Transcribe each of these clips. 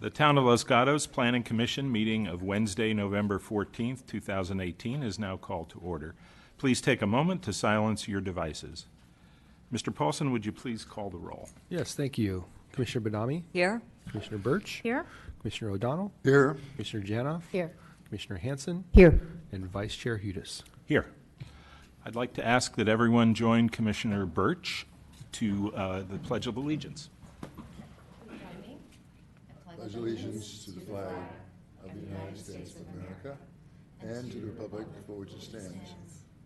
The Town of Los Gatos Planning Commission meeting of Wednesday, November 14th, 2018 is now called to order. Please take a moment to silence your devices. Mr. Paulson, would you please call the roll? Yes, thank you. Commissioner Badami? Here. Commissioner Birch? Here. Commissioner O'Donnell? Here. Commissioner Janoff? Here. Commissioner Hanson? Here. And Vice Chair Hudas. Here. I'd like to ask that everyone join Commissioner Birch to the Pledge of Allegiance. Pledge allegiance to the flag of the United States of America and to the republic for which it stands,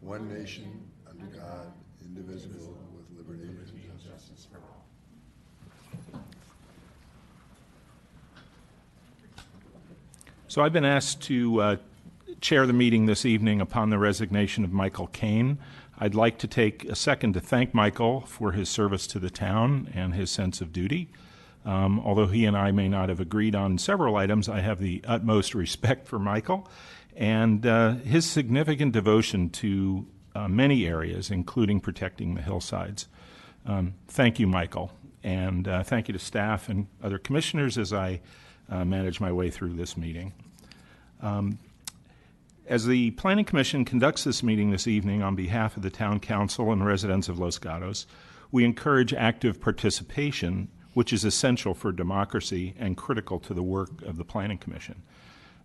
one nation, under God, indivisible, with liberty and justice for all. So I've been asked to chair the meeting this evening upon the resignation of Michael Kane. I'd like to take a second to thank Michael for his service to the town and his sense of duty. Although he and I may not have agreed on several items, I have the utmost respect for Michael and his significant devotion to many areas, including protecting the hillsides. Thank you, Michael, and thank you to staff and other commissioners as I manage my way through this meeting. As the Planning Commission conducts this meeting this evening on behalf of the Town Council and residents of Los Gatos, we encourage active participation, which is essential for democracy and critical to the work of the Planning Commission.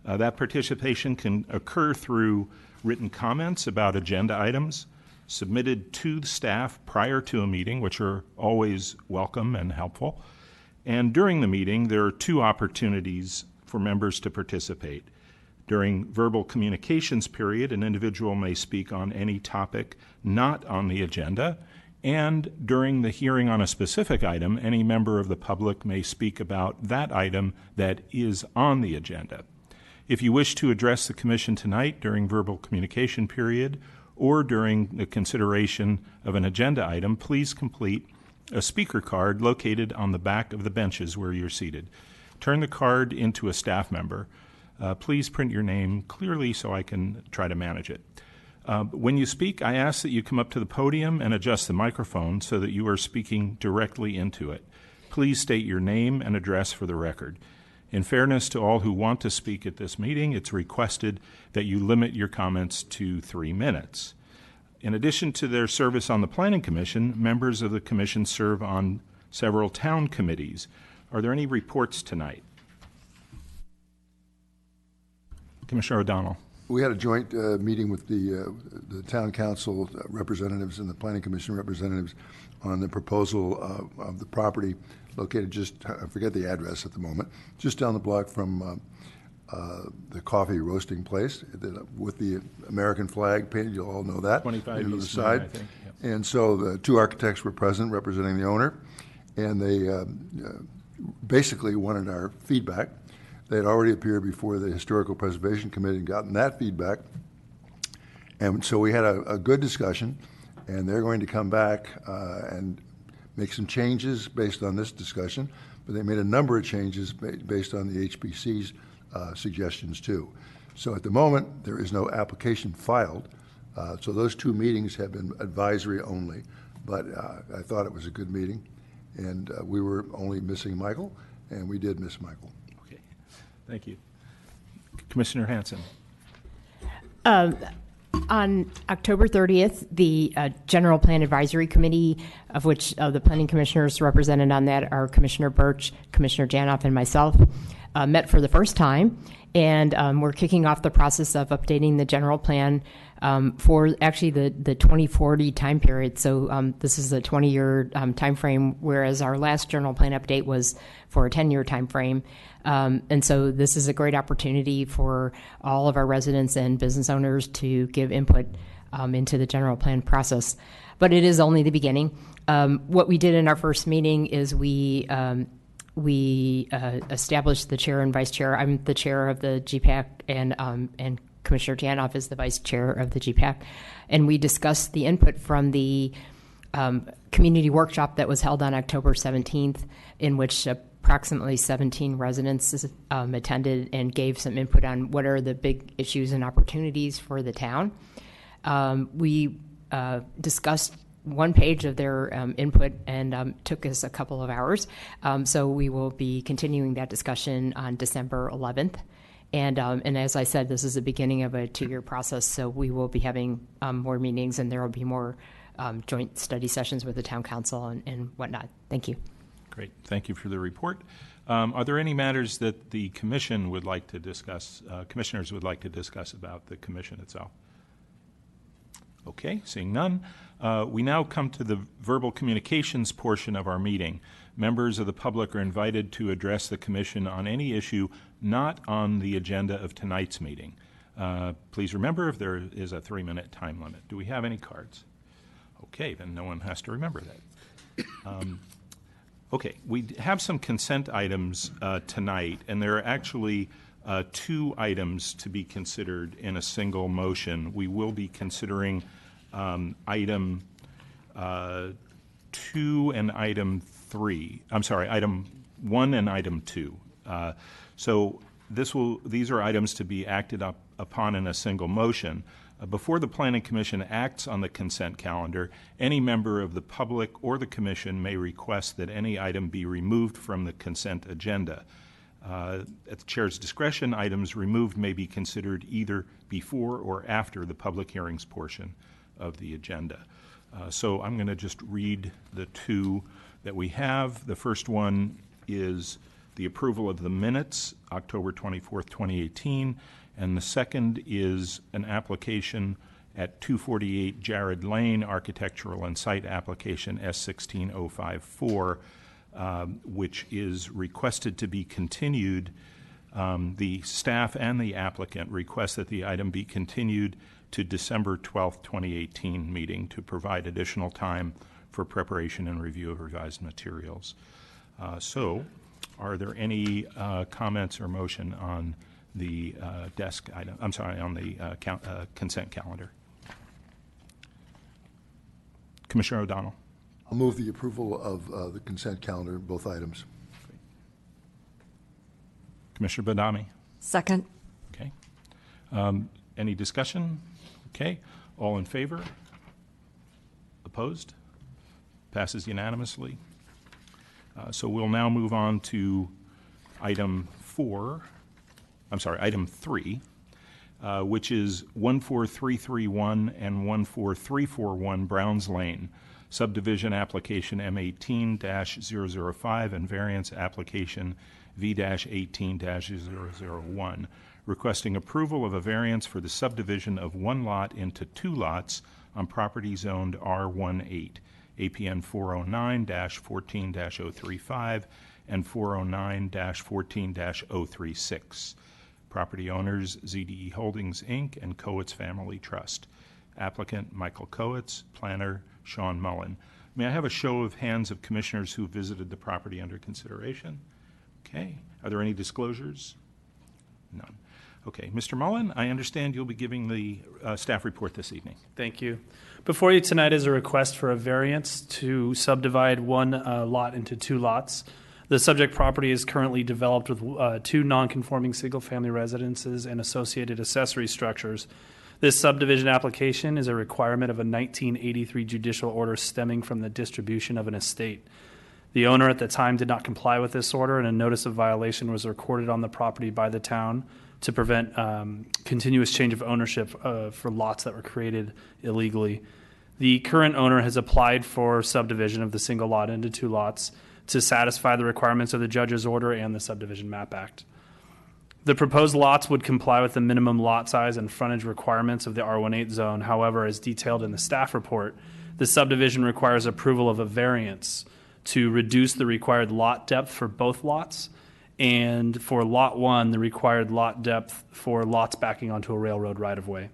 That participation can occur through written comments about agenda items submitted to the staff prior to a meeting, which are always welcome and helpful. And during the meeting, there are two opportunities for members to participate. During verbal communications period, an individual may speak on any topic not on the agenda, and during the hearing on a specific item, any member of the public may speak about that item that is on the agenda. If you wish to address the Commission tonight during verbal communication period or during the consideration of an agenda item, please complete a speaker card located on the back of the benches where you're seated. Turn the card into a staff member. Please print your name clearly so I can try to manage it. When you speak, I ask that you come up to the podium and adjust the microphone so that you are speaking directly into it. Please state your name and address for the record. In fairness to all who want to speak at this meeting, it's requested that you limit your comments to 3 minutes. In addition to their service on the Planning Commission, members of the Commission serve on several town committees. Are there any reports tonight? Commissioner O'Donnell. We had a joint meeting with the Town Council representatives and the Planning Commission representatives on the proposal of the property located just, I forget the address at the moment, just down the block from the coffee roasting place with the American flag painted. You'll all know that. 25 on the East side. Main, I think. Yep. And so the two architects were present representing the owner, and they basically wanted our feedback. They had already appeared before the Historical Preservation Committee and gotten that feedback. And so we had a good discussion, and they're going to come back and make some changes based on this discussion, but they made a number of changes based on the HPC's suggestions too. So at the moment, there is no application filed. So those two meetings have been advisory only, but I thought it was a good meeting, and we were only missing Michael, and we did miss Michael. Okay, thank you. Commissioner Hanson. On October 30th, the General Plan Advisory Committee, of which the planning commissioners represented on that are Commissioner Birch, Commissioner Janoff, and myself, met for the first time. And we're kicking off the process of updating the general plan for actually the 2040 time period. So this is a 20-year time frame, whereas our last general plan update was for a 10-year time frame. And so this is a great opportunity for all of our residents and business owners to give input into the general plan process. But it is only the beginning. What we did in our first meeting is we established the chair and vice chair. I'm the chair of the GPAC, and Commissioner Janoff is the vice chair of the GPAC. And we discussed the input from the community workshop that was held on October 17th, in which approximately 17 residents attended and gave some input on what are the big issues and opportunities for the town. We discussed one page of their input and took us a couple of hours. So we will be continuing that discussion on December 11th. And as I said, this is the beginning of a 2-year process, so we will be having more meetings, and there will be more joint study sessions with the town council and whatnot. Thank you. Great. Thank you for the report. Are there any matters that the commission would like to discuss, commissioners would like to discuss about the commission itself? Okay, seeing none. We now come to the verbal communications portion of our meeting. Members of the public are invited to address the commission on any issue not on the agenda of tonight's meeting. Please remember, if there is a 3-minute time limit. Do we have any cards? Okay, then no one has to remember that. Okay, we have some consent items tonight, and there are actually 2 items to be considered in a single motion. We will be considering item 2 and item 3. I'm sorry, item 1 and item 2. So these are items to be acted upon in a single motion. Before the Planning Commission acts on the consent calendar, any member of the public or the Commission may request that any item be removed from the consent agenda. At the Chair's discretion, items removed may be considered either before or after the public hearings portion of the agenda. So I'm going to just read the 2 that we have. The first one is the approval of the minutes, October 24th, 2018. And the second is an application at 248 Jared Lane, architectural and site application S16054, which is requested to be continued. The staff and the applicant request that the item be continued to December 12th, 2018 meeting to provide additional time for preparation and review of revised materials. So are there any comments or motion on the desk item, I'm sorry, on the consent calendar? Commissioner O'Donnell. I'll move the approval of the consent calendar, both items. Commissioner Badami. Second. Okay. Any discussion? Okay. All in favor? Opposed? Passes unanimously. So we'll now move on to item 3, which is 14331 and 14341 Browns Lane, subdivision application M18-005 and variance application V-18-001, requesting approval of a variance for the subdivision of one lot into 2 lots on property zoned R18, APN 409-14-035 and 409-14-036. Property owners, ZDE Holdings, Inc. and Coates Family Trust. Applicant, Michael Coates. Planner, Sean Mullen. May I have a show of hands of commissioners who visited the property under consideration? Okay. Are there any disclosures? None. Okay. Mr. Mullen, I understand you'll be giving the staff report this evening. Thank you. Before you tonight is a request for a variance to subdivide one lot into 2 lots. The subject property is currently developed with 2 non-conforming single-family residences and associated accessory structures. This subdivision application is a requirement of a 1983 judicial order stemming from the distribution of an estate. The owner at the time did not comply with this order, and a notice of violation was recorded on the property by the town to prevent continuous change of ownership for lots that were created illegally. The current owner has applied for subdivision of the single lot into 2 lots to satisfy the requirements of the judge's order and the Subdivision Map Act. The proposed lots would comply with the minimum lot size and frontage requirements of the R18 zone. However, as detailed in the staff report, the subdivision requires approval of a variance to reduce the required lot depth for both lots, and for Lot 1, the required lot depth for lots backing onto a railroad right-of-way.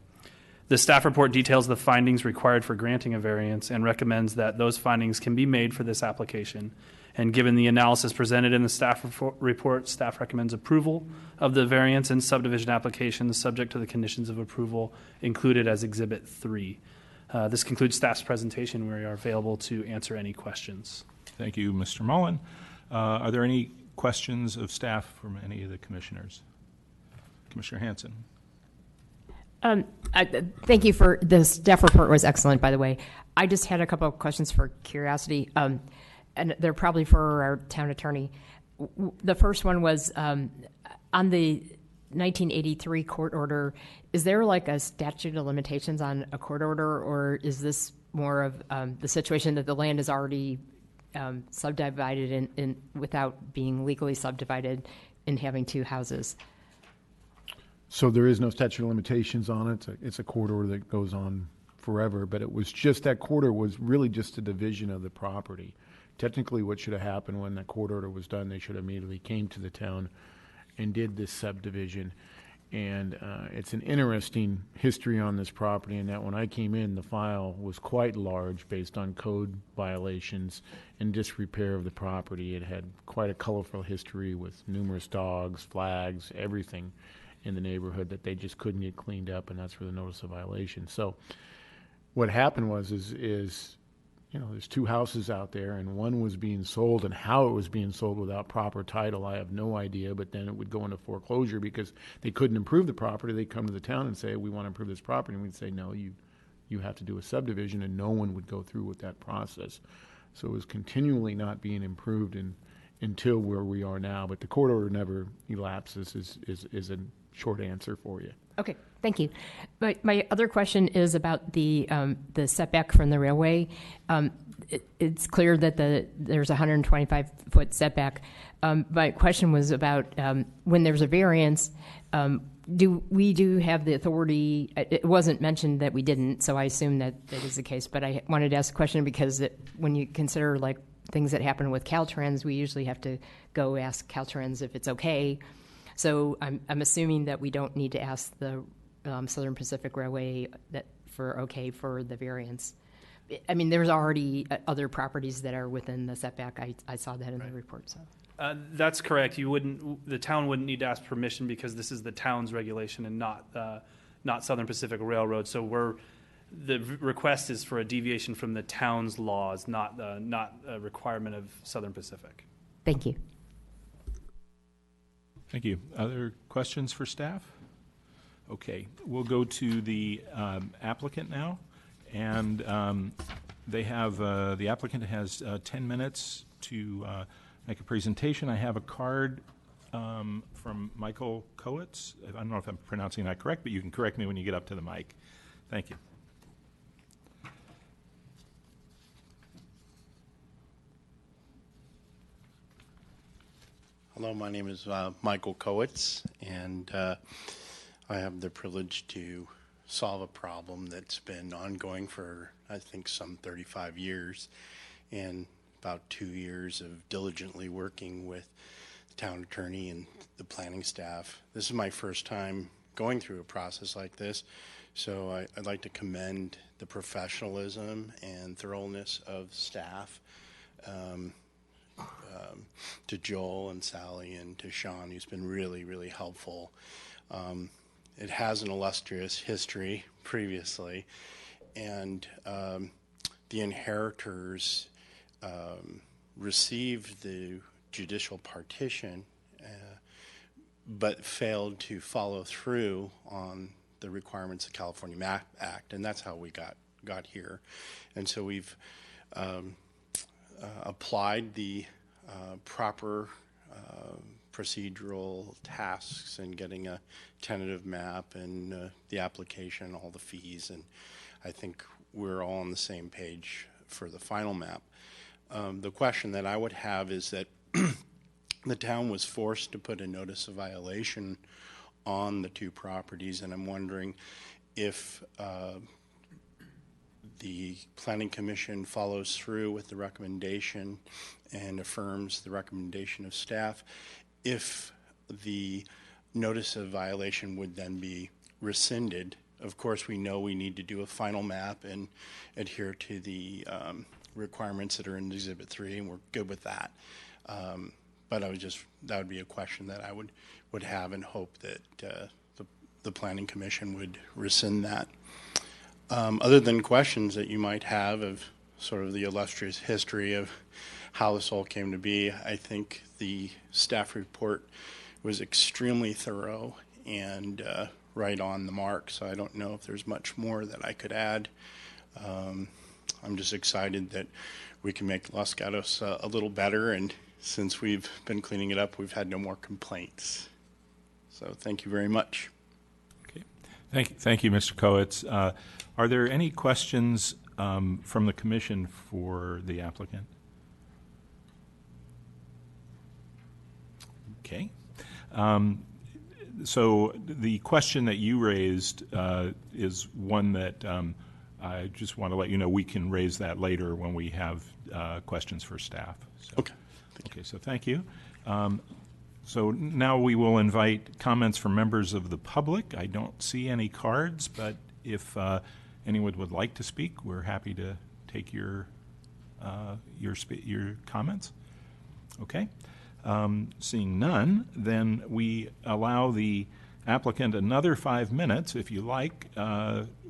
The staff report details the findings required for granting a variance and recommends that those findings can be made for this application. And given the analysis presented in the staff report, staff recommends approval of the variance and subdivision application subject to the conditions of approval included as Exhibit 3. This concludes staff's presentation. We are available to answer any questions. Thank you, Mr. Mullen. Are there any questions of staff from any of the commissioners? Commissioner Hanson. Thank you for the staff report was excellent, by the way. I just had a couple of questions for curiosity, and they're probably for our town attorney. The first one was on the 1983 court order. Is there like a statute of limitations on a court order, or is this more of the situation that the land is already subdivided in without being legally subdivided and having two houses? So there is no statute of limitations on it. It's a court order that goes on forever, but it was just, that court order was really just a division of the property. Technically, what should have happened when that court order was done, they should have immediately came to the town and did this subdivision. And it's an interesting history on this property in that when I came in, the file was quite large based on code violations and disrepair of the property. It had quite a colorful history with numerous dogs, flags, everything in the neighborhood that they just couldn't get cleaned up, and that's where the notice of violation. So what happened was you know, there's two houses out there, and one was being sold, and how it was being sold without proper title, I have no idea, but then it would go into foreclosure because they couldn't improve the property. They'd come to the town and say, we want to improve this property, and we'd say, no, you have to do a subdivision, and no one would go through with that process. So it was continually not being improved until where we are now, but the court order never elapses is a short answer for you. Okay, thank you. My other question is about the setback from the railway. It's clear that there's a 125-foot setback. My question was about when there's a variance, do we have the authority? It wasn't mentioned that we didn't, so I assume that is the case. But I wanted to ask a question because when you consider like things that happen with Caltrans, we usually have to go ask Caltrans if it's okay. So I'm assuming that we don't need to ask the Southern Pacific Railway for the variance. I mean, there's already other properties that are within the setback. I saw that in the report. So That's correct. The town wouldn't need to ask permission because this is the town's regulation and not Southern Pacific Railroad. So the request is for a deviation from the town's laws, not a requirement of Southern Pacific. Thank you. Thank you. Other questions for staff? Okay, we'll go to the applicant now, and the applicant has 10 minutes to make a presentation. I have a card from Michael Kowitz. I don't know if I'm pronouncing that correct, but you can correct me when you get up to the mic. Thank you. Hello, my name is Michael Kowitz, and I have the privilege to solve a problem that's been ongoing for, I think, some 35 years, and about 2 years of diligently working with the town attorney and the planning staff. This is my first time going through a process like this, so I'd like to commend the professionalism and thoroughness of staff. To Joel and Sally and to Sean, who's been really, really helpful. It has an illustrious history previously, and the inheritors received the judicial partition, but failed to follow through on the requirements of the California MAP Act, and that's how we got here. And so we've applied the proper procedural tasks and getting a tentative map and the application, all the fees, and I think we're all on the same page for the final map. The question that I would have is that the town was forced to put a notice of violation on the two properties, and I'm wondering if the Planning Commission follows through with the recommendation and affirms the recommendation of staff, if the notice of violation would then be rescinded. Of course, we know we need to do a final map and adhere to the requirements that are in Exhibit 3, and we're good with that. But that would be a question that I would have and hope that the Planning Commission would rescind that. Other than questions that you might have of sort of the illustrious history of how this all came to be, I think the staff report was extremely thorough and right on the mark, so I don't know if there's much more that I could add. I'm just excited that we can make Los Gatos a little better, and since we've been cleaning it up, we've had no more complaints. So thank you very much. Okay. Thank you, Mr. Coates. Are there any questions from the commission for the applicant? Okay. So the question that you raised is one that I just want to let you know we can raise that later when we have questions for staff. So, Okay. Okay, so thank you. So now we will invite comments from members of the public. I don't see any cards, but if anyone would like to speak, we're happy to take your comments. Okay. Seeing none, then we allow the applicant another 5 minutes, if you like,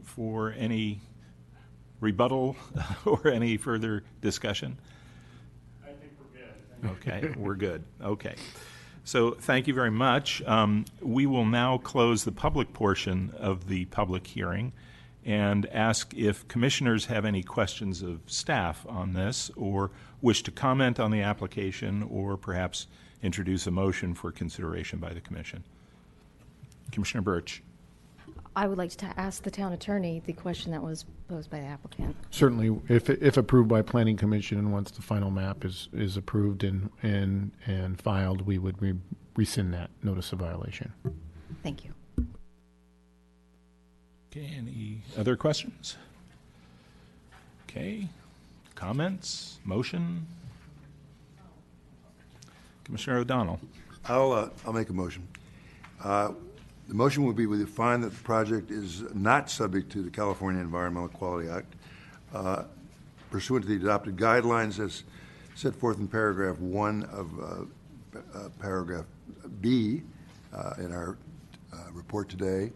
for any rebuttal or any further discussion. I think we're good. Okay, we're good. Okay. So thank you very much. We will now close the public portion of the public hearing and ask if commissioners have any questions of staff on this or wish to comment on the application or perhaps introduce a motion for consideration by the commission. Commissioner Birch. I would like to ask the town attorney the question that was posed by the applicant. Certainly, if approved by Planning Commission and once the final map is approved and filed, we would rescind that notice of violation. Thank you. Okay, any other questions? Okay, comments, motion? Commissioner O'Donnell. I'll make a motion. The motion would be we find that the project is not subject to the California Environmental Quality Act pursuant to the adopted guidelines as set forth in paragraph 1 of paragraph B in our report today,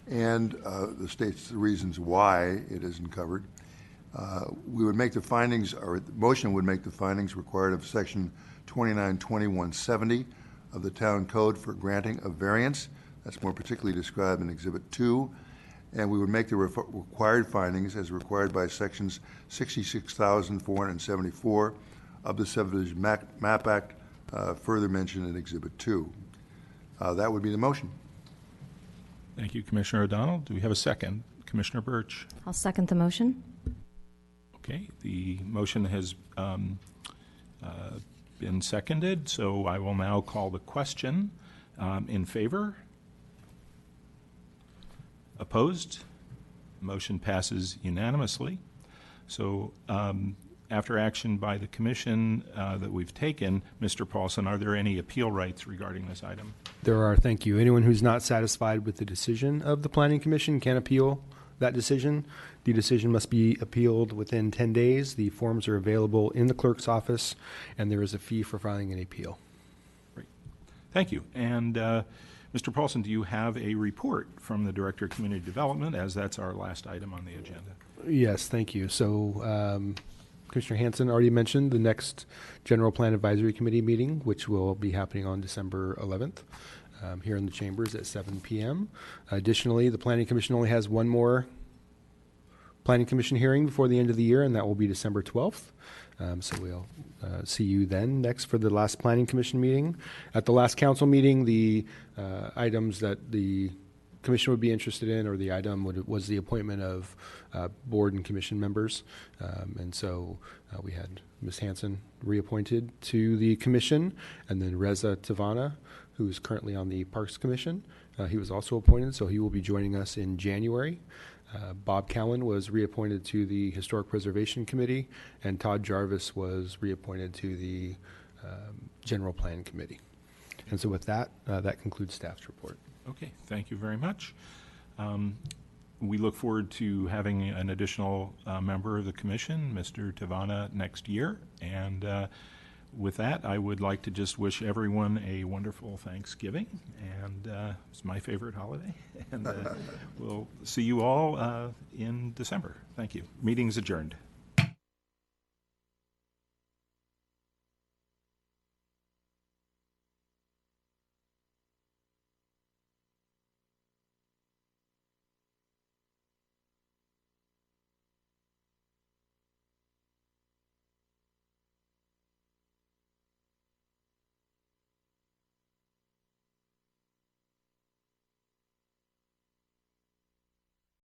and the states the reasons why it isn't covered. We would make the findings, or the motion would make the findings required of section 292170 of the town code for granting of variance. That's more particularly described in Exhibit 2. And we would make the required findings as required by sections 66,474 of the Subdivision Map Act, further mentioned in Exhibit 2. That would be the motion. Thank you, Commissioner O'Donnell. Do we have a second? Commissioner Birch. I'll second the motion. Okay, the motion has been seconded, so I will now call the question. In favor? Opposed? Motion passes unanimously. So after action by the commission that we've taken, Mr. Paulson, are there any appeal rights regarding this item? There are, thank you. Anyone who's not satisfied with the decision of the Planning Commission can appeal that decision. The decision must be appealed within 10 days. The forms are available in the clerk's office, and there is a fee for filing an appeal. Great. Thank you. And Mr. Paulson, do you have a report from the Director of Community Development, as that's our last item on the agenda? Yes, thank you. So Commissioner Hanson already mentioned the next General Plan Advisory Committee meeting, which will be happening on December 11th here in the chambers at 7 p.m. Additionally, the Planning Commission only has one more Planning Commission hearing before the end of the year, and that will be December 12th. So we'll see you then next for the last Planning Commission meeting. At the last council meeting, the items that the commission would be interested in, or the item was the appointment of board and commission members. And so we had Ms. Hanson reappointed to the commission, and then Reza Tavana, who is currently on the Parks Commission. He was also appointed, so he will be joining us in January. Bob Cowan was reappointed to the Historic Preservation Committee, and Todd Jarvis was reappointed to the General Plan Committee. And so with that, that concludes staff's report. Okay, thank you very much. We look forward to having an additional member of the commission, Mr. Tavana, next year. And with that, I would like to just wish everyone a wonderful Thanksgiving, and it's my favorite holiday. And we'll see you all in December. Thank you. Meeting's adjourned.